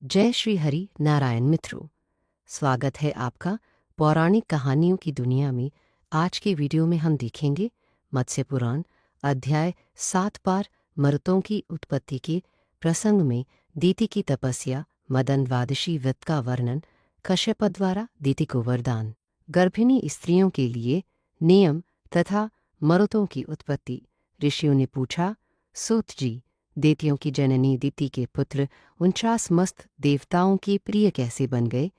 जय श्री हरि नारायण मित्रों, स्वागत है आपका पौराणिक कहानियों की दुनिया में। आज के वीडियो में हम देखेंगे मत्स्य पुराण अध्याय 7 पार मरुतों की उत्पत्ति के प्रसंग में दीति की तपस्या, मदन द्वादशी व्रत का वर्णन, कश्यप द्वारा दीति को वरदान, गर्भिणी स्त्रियों के लिए नियम तथा मरुतों की उत्पत्ति। ऋषियों ने पूछा, सूत जी, देतियों की जननी दीति के पुत्र 49 मस्त देवताओं के प्रिय कैसे बन गए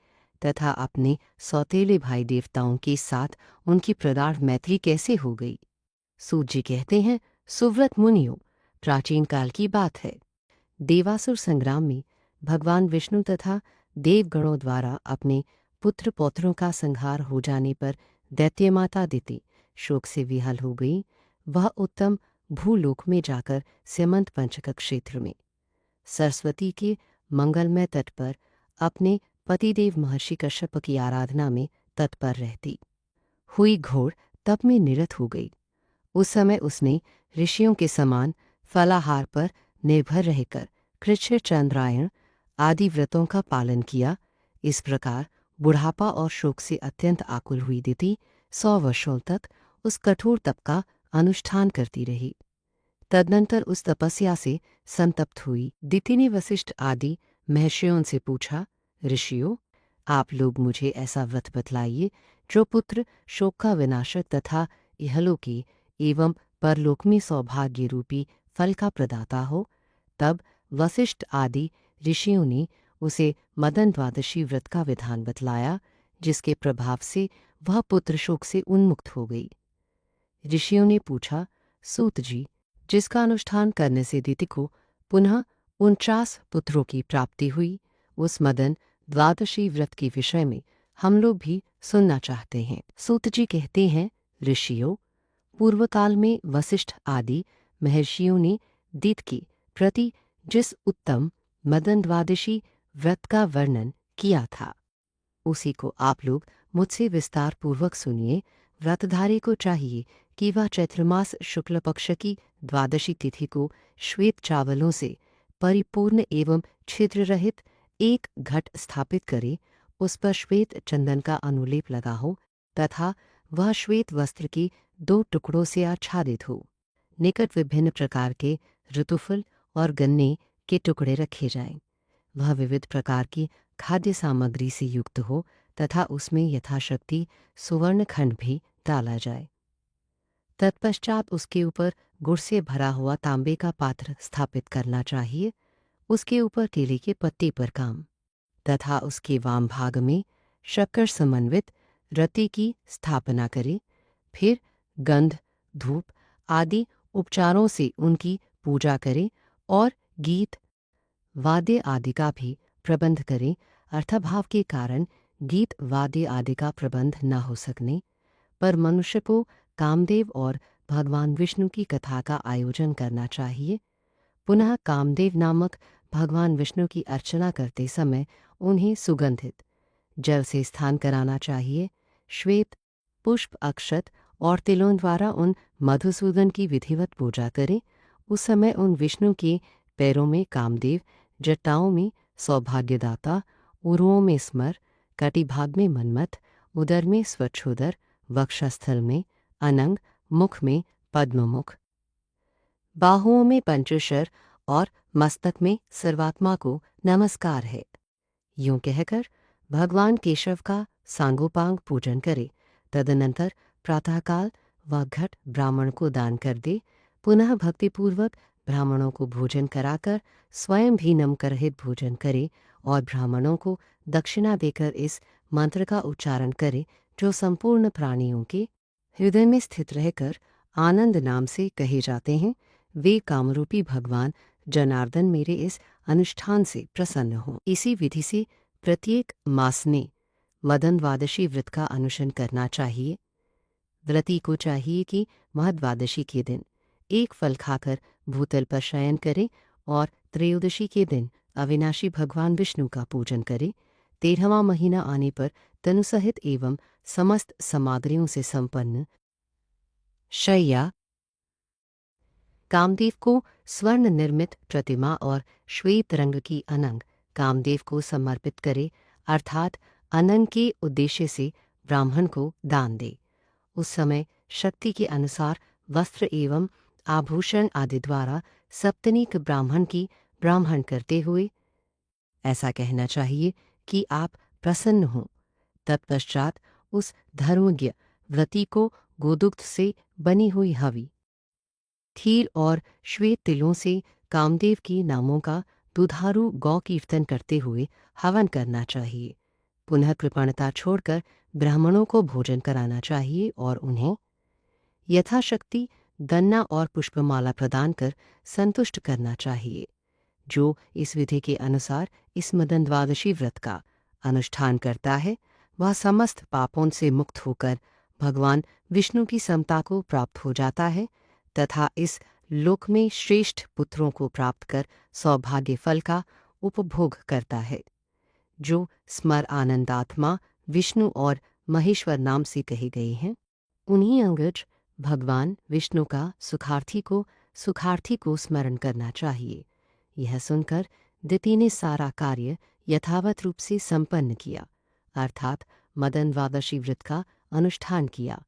तथा अपने सौतेले भाई देवताओं के साथ उनकी प्रगाढ़ मैत्री कैसे हो गई। सूत जी कहते हैं, सुव्रत मुनियों, प्राचीन काल की बात है। देवासुर संग्राम में भगवान विष्णु तथा देवगणों द्वारा अपने पुत्र पौत्रों का संहार हो जाने पर दैत्य माता दिति शोक से विहल हो गई। वह उत्तम भूलोक में जाकर स्यमंत पंचक क्षेत्र में सरस्वती के मंगलमय तट पर अपने पतिदेव महर्षि कश्यप की आराधना में तत्पर रहती हुई घोर तप में निरत हो गई। उस समय उसने ऋषियों के समान फलाहार पर निर्भर रहकर कृच्छ चंद्रायण आदि व्रतों का पालन किया। इस प्रकार बुढ़ापा और शोक से अत्यंत आकुल हुई दिति 100 वर्षों तक उस कठोर तप का अनुष्ठान करती रही। तदनंतर उस तपस्या से संतप्त हुई दिति ने वशिष्ठ आदि महर्षियों से पूछा, ऋषियों, आप लोग मुझे ऐसा व्रत बतलाइए जो पुत्र शोक का विनाशक तथा इहलोकी एवं परलोक में सौभाग्य रूपी फल का प्रदाता हो। तब वशिष्ठ आदि ऋषियों ने उसे मदन द्वादशी व्रत का विधान बतलाया, जिसके प्रभाव से वह पुत्र शोक से उन्मुक्त हो गई। ऋषियों ने पूछा, सूत जी, जिसका अनुष्ठान करने से दिति को पुनः 49 पुत्रों की प्राप्ति हुई, उस मदन द्वादशी व्रत के विषय में हम लोग भी सुनना चाहते हैं। सूत जी कहते हैं, ऋषियों, पूर्व काल में वशिष्ठ आदि महर्षियों ने दिति के प्रति जिस उत्तम मदन द्वादशी व्रत का वर्णन किया था, उसी को आप लोग मुझसे विस्तार पूर्वक सुनिए। व्रतधारी को चाहिए कि वह चैत्र मास शुक्ल पक्ष की द्वादशी तिथि को श्वेत चावलों से परिपूर्ण एवं छिद्र रहित एक घट स्थापित करे, उस पर श्वेत चंदन का अनुलेप लगा हो तथा वह श्वेत वस्त्र के 2 टुकड़ों से आच्छादित हो। निकट विभिन्न प्रकार के ऋतुफल और गन्ने के टुकड़े रखे जाएं। वह विविध प्रकार की खाद्य सामग्री से युक्त हो तथा उसमें यथाशक्ति सुवर्ण खंड भी डाला जाए। तत्पश्चात उसके ऊपर गुड़ से भरा हुआ तांबे का पात्र स्थापित करना चाहिए। उसके ऊपर केले के पत्ते पर काम तथा उसके वाम भाग में शक्कर समन्वित रति की स्थापना करे। फिर गंध, धूप आदि उपचारों से उनकी पूजा करे और गीत वाद्य आदि का भी प्रबंध करे। अर्थाभाव के कारण गीत वाद्य आदि का प्रबंध न हो सकने पर मनुष्य को कामदेव और भगवान विष्णु की कथा का आयोजन करना चाहिए। पुनः कामदेव नामक भगवान विष्णु की अर्चना करते समय उन्हें सुगंधित जल से स्नान कराना चाहिए। श्वेत पुष्प, अक्षत और तिलों द्वारा उन मधुसूदन की विधिवत पूजा करें। उस समय उन विष्णु के पैरों में कामदेव, जटाओं में सौभाग्यदाता, उरुओं में स्मर, कटिभाग में मन्मथ, उदर में स्वच्छोदर, वक्षस्थल में अनंग, मुख में पद्ममुख, बाहुओं में पंचशर और मस्तक में सर्वात्मा को नमस्कार है। यूं कहकर भगवान केशव का सांगोपांग पूजन करे। तदनंतर प्रातःकाल वह घट ब्राह्मण को दान कर दे। पुनः भक्तिपूर्वक ब्राह्मणों को भोजन कराकर स्वयं भी नमकरहित भोजन करे और ब्राह्मणों को दक्षिणा देकर इस मंत्र का उच्चारण करे, जो संपूर्ण प्राणियों के हृदय में स्थित रहकर आनंद नाम से कहे जाते हैं। वे कामरूपी भगवान जनार्दन मेरे इस अनुष्ठान से प्रसन्न हों। इसी विधि से प्रत्येक मास ने मदन द्वादशी व्रत का अनुसरण करना चाहिए। व्रती को चाहिए कि महाद्वादशी के दिन एक फल खाकर भूतल पर शयन करे और त्रयोदशी के दिन अविनाशी भगवान विष्णु का पूजन करे। 13वां महीना आने पर तनुसहित एवं समस्त सामग्रियों से संपन्न शैया कामदेव को स्वर्ण निर्मित प्रतिमा और श्वेत रंग की अनंग कामदेव को समर्पित करे, अर्थात अनंत के उद्देश्य से ब्राह्मण को दान दे। उस समय शक्ति के अनुसार वस्त्र एवं आभूषण आदि द्वारा सप्तनीक ब्राह्मण की ब्राह्मण करते हुए ऐसा कहना चाहिए कि आप प्रसन्न हों। तत्पश्चात उस धर्मज्ञ व्रती को गोदुग्ध से बनी हुई हवी, खीर और श्वेत तिलों से कामदेव के नामों का दुधारू गौ कीर्तन करते हुए हवन करना चाहिए। पुनः कृपणता छोड़कर ब्राह्मणों को भोजन कराना चाहिए और उन्हें यथाशक्ति गन्ना और पुष्पमाला प्रदान कर संतुष्ट करना चाहिए। जो इस विधि के अनुसार इस मदन द्वादशी व्रत का अनुष्ठान करता है, वह समस्त पापों से मुक्त होकर भगवान विष्णु की समता को प्राप्त हो जाता है तथा इस लोक में श्रेष्ठ पुत्रों को प्राप्त कर सौभाग्य फल का उपभोग करता है। जो स्मर आनंदात्मा विष्णु और महेश्वर नाम से कहे गए हैं, उन्हीं अंगज भगवान विष्णु का सुखार्थी को स्मरण करना चाहिए। यह सुनकर दिति ने सारा कार्य यथावत रूप से संपन्न किया, अर्थात मदन द्वादशी व्रत का अनुष्ठान किया।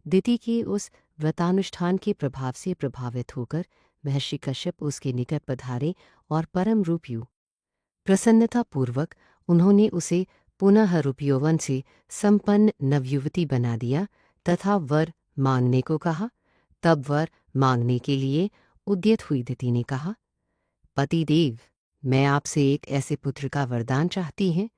दिति के उस व्रतानुष्ठान के प्रभाव से प्रभावित होकर महर्षि कश्यप उसके निकट पधारे और परम रूपयु प्रसन्नतापूर्वक उन्होंने उसे पुनः रूपयौवन से संपन्न नवयुवती बना दिया तथा वर मांगने को कहा। तब वर मांगने के लिए उद्यत हुई दिति ने कहा, पतिदेव, मैं आपसे एक ऐसे पुत्र का वरदान चाहती हैं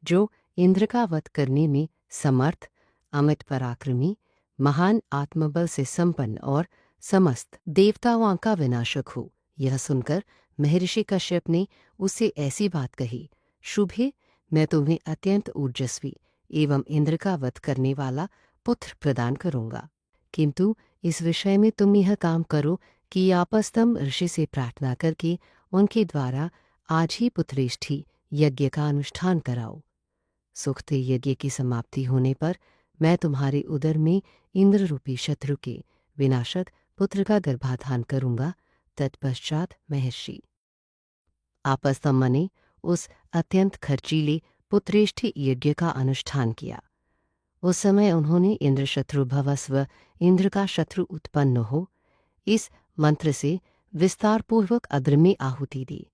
जो इंद्र का वध करने में समर्थ, अमित पराक्रमी, महान आत्मबल से संपन्न और समस्त देवताओं का विनाशक हो। यह सुनकर महर्षि कश्यप ने उससे ऐसी बात कही, शुभे, मैं तुम्हें अत्यंत ऊर्जस्वी एवं इंद्र का वध करने वाला पुत्र प्रदान करूंगा, किंतु इस विषय में तुम यह काम करो कि आपस्तम ऋषि से प्रार्थना करके उनके द्वारा आज ही पुत्रेष्ठी यज्ञ का अनुष्ठान कराओ। सुक्त यज्ञ की समाप्ति होने पर मैं तुम्हारे उदर में इंद्र रूपी शत्रु के विनाशक पुत्र का गर्भाधान करूंगा। तत्पश्चात महर्षि आपस्तम ने उस अत्यंत खर्चीले पुत्रेष्ठी यज्ञ का अनुष्ठान किया। उस समय उन्होंने इंद्र शत्रु भवस्व, इंद्र का शत्रु उत्पन्न हो, इस मंत्र से विस्तारपूर्वक अद्र में आहुति दी।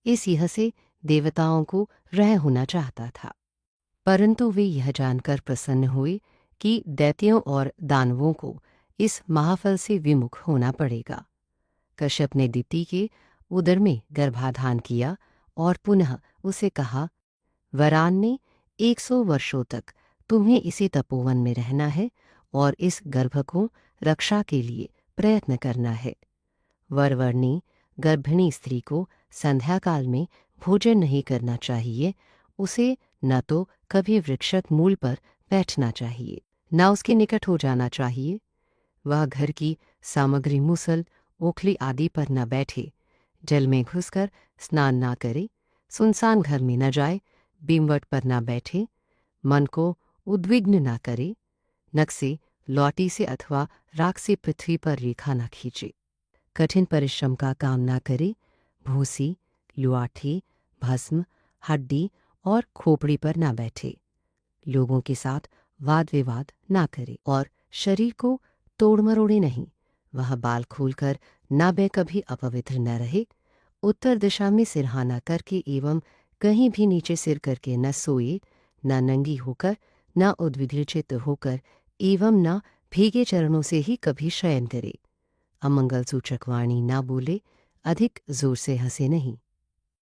इस यह से देवताओं को रह होना चाहता था, परंतु वे यह जानकर प्रसन्न हुए कि दैत्यों और दानवों को इस महाफल से विमुख होना पड़ेगा। कश्यप ने दिति के उदर में गर्भाधान किया और पुनः उसे कहा, वरान ने 100 वर्षों तक तुम्हें इसी तपोवन में रहना है और इस गर्भ को रक्षा के लिए प्रयत्न करना है। वरवर्णी गर्भिणी स्त्री को संध्या काल में भोजन नहीं करना चाहिए। उसे न तो कभी वृक्षक मूल पर बैठना चाहिए, न उसके निकट हो जाना चाहिए। वह घर की सामग्री मुसल, ओखली आदि पर न बैठे, जल में घुसकर स्नान न करे, सुनसान घर में न जाए, बीमवट पर न बैठे, मन को उद्विग्न न करे, नख से लौटी से अथवा राख से पृथ्वी पर रेखा न खींचे, कठिन परिश्रम का काम न करे, भूसी, लुआठी, भस्म, हड्डी और खोपड़ी पर न बैठे, लोगों के साथ वाद विवाद न करे और शरीर को तोड़ मरोड़े नहीं। वह बाल खोलकर न बे कभी अपवित्र न रहे, उत्तर दिशा में सिरहाना करके एवं कहीं भी नीचे सिर करके न सोए, न नंगी होकर, न उद्विग्नचित्त होकर एवं न भीगे चरणों से ही कभी शयन करे। अमंगल सूचक वाणी न बोले, अधिक जोर से हंसे नहीं।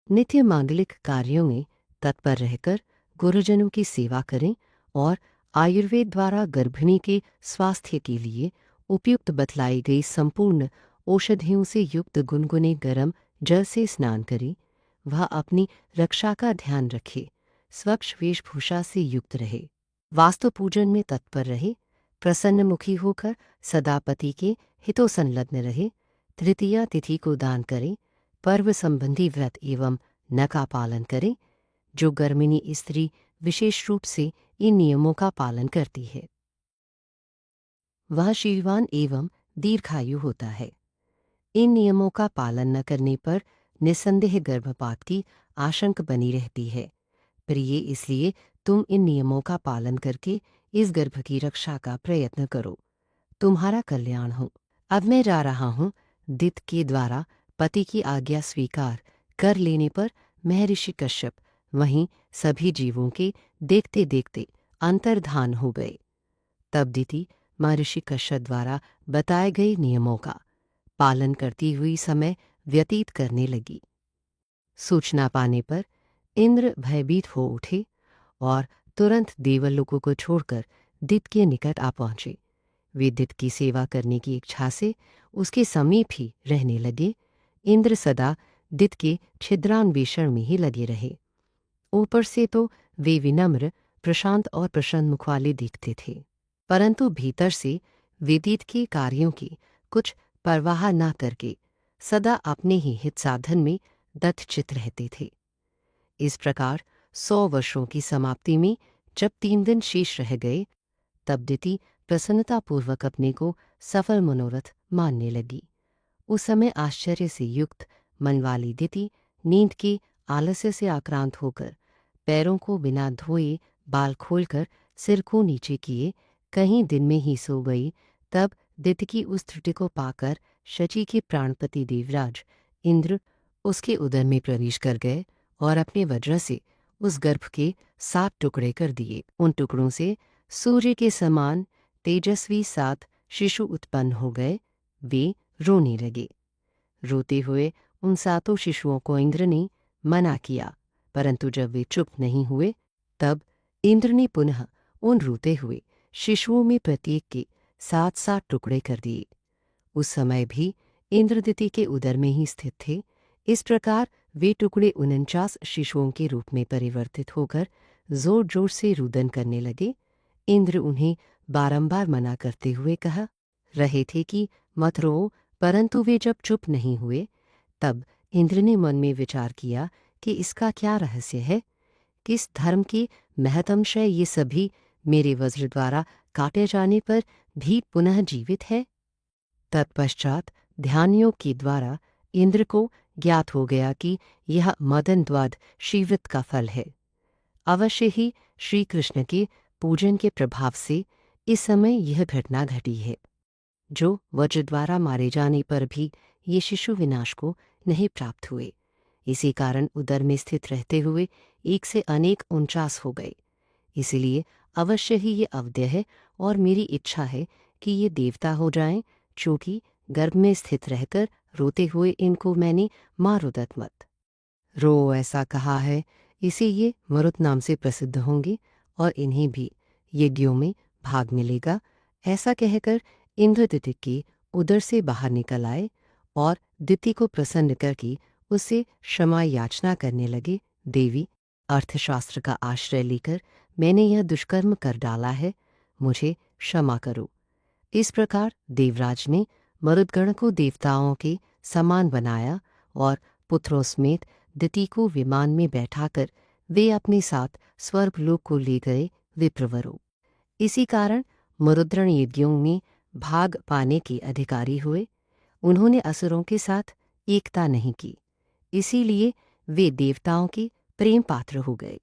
नित्य मांगलिक कार्यों में तत्पर रहकर गुरुजनों की सेवा करें और आयुर्वेद द्वारा गर्भिणी के स्वास्थ्य के लिए उपयुक्त बतलाई गई संपूर्ण औषधियों से युक्त गुनगुने गर्म जल से स्नान करें। वह अपनी रक्षा का ध्यान रखे, स्वच्छ वेशभूषा से युक्त रहे, वास्तु पूजन में तत्पर रहे, प्रसन्न मुखी होकर सदा पति के हितों संलग्न रहे, तृतीया तिथि को दान करें, पर्व संबंधी व्रत एवं न का पालन करें। जो गर्भिणी स्त्री विशेष रूप से इन नियमों का पालन करती है, वह शीलवान एवं दीर्घायु होता है। इन नियमों का पालन न करने पर निस्संदेह गर्भपात की आशंक बनी रहती है। पर ये इसलिए तुम इन नियमों का पालन करके इस गर्भ की रक्षा का प्रयत्न करो, तुम्हारा कल्याण हो। अब मैं जा रहा हूँ। दित के द्वारा पति की आज्ञा स्वीकार कर लेने पर महर्षि कश्यप वहीं सभी जीवों के देखते देखते अंतर्धान हो गए। तब दिति महर्षि कश्यप द्वारा बताए गए नियमों का पालन करती हुई समय व्यतीत करने लगी। सूचना पाने पर इंद्र भयभीत हो उठे और तुरंत देवलोकों को छोड़कर दित के निकट आ पहुंचे। वे दित की सेवा करने की इच्छा से उसके समीप ही रहने लगे। इंद्र सदा दित के छिद्रान्वेषण में ही लगे रहे। ऊपर से तो वे विनम्र, प्रशांत और प्रसन्न मुख वाले दिखते थे, परंतु भीतर से वे दित के कार्यों की कुछ परवाह न करके सदा अपने ही हित साधन में दत्तचित रहते थे। इस प्रकार 100 वर्षों की समाप्ति में जब 3 दिन शेष रह गए, तब दिति प्रसन्नतापूर्वक अपने को सफल मनोरथ मानने लगी। उस समय आश्चर्य से युक्त मन वाली दिति नींद के आलस्य से आक्रांत होकर पैरों को बिना धोए बाल खोलकर सिर को नीचे किए कहीं दिन में ही सो गई। तब दिति की उस त्रुटि को पाकर शची के प्राणपति देवराज इंद्र उसके उदर में प्रवेश कर गए और अपने वज्र से उस गर्भ के 7 टुकड़े कर दिए। उन टुकड़ों से सूर्य के समान तेजस्वी 7 शिशु उत्पन्न हो गए। वे रोने लगे। रोते हुए उन 7 शिशुओं को इंद्र ने मना किया, परंतु जब वे चुप नहीं हुए, तब इंद्र ने पुनः उन रोते हुए शिशुओं में प्रत्येक के 7-7 टुकड़े कर दिए। उस समय भी इंद्र दिति के उदर में ही स्थित थे। इस प्रकार वे टुकड़े 49 शिशुओं के रूप में परिवर्तित होकर जोर जोर से रुदन करने लगे। इंद्र उन्हें बारंबार मना करते हुए कह रहे थे कि मत रो, परंतु वे जब चुप नहीं हुए, तब इंद्र ने मन में विचार किया कि इसका क्या रहस्य है। किस धर्म के महतमशय ये सभी मेरे वज्र द्वारा काटे जाने पर भी पुनः जीवित है। तत्पश्चात ध्यान योग के द्वारा इंद्र को ज्ञात हो गया कि यह मदन द्वाद श्रीवृत का फल है। अवश्य ही श्री कृष्ण के पूजन के प्रभाव से इस समय यह घटना घटी है। जो वज्र द्वारा मारे जाने पर भी ये शिशु विनाश को नहीं प्राप्त हुए, इसी कारण उदर में स्थित रहते हुए एक से अनेक 49 हो गए। इसलिए अवश्य ही ये अवध्य है और मेरी इच्छा है कि ये देवता हो जाएं, चूँकि गर्भ में स्थित रहकर रोते हुए इनको मैंने मारो दत्त मत रो ऐसा कहा है। इसे ये मरुत नाम से प्रसिद्ध होंगे और इन्हें भी यज्ञों में भाग मिलेगा। ऐसा कहकर इंद्र दिति के उदर से बाहर निकल आए और दिति को प्रसन्न करके उससे क्षमा याचना करने लगे। देवी, अर्थशास्त्र का आश्रय लेकर मैंने यह दुष्कर्म कर डाला है, मुझे क्षमा करो। इस प्रकार देवराज ने मरुदगण को देवताओं के समान बनाया और पुत्रों समेत दिति को विमान में बैठाकर वे अपने साथ स्वर्गलोक को ले गए विप्रवरों। इसी कारण मरुद्गण यज्ञों में भाग पाने के अधिकारी हुए। उन्होंने असुरों के साथ एकता नहीं की, इसीलिए वे देवताओं के प्रेम पात्र हो गए।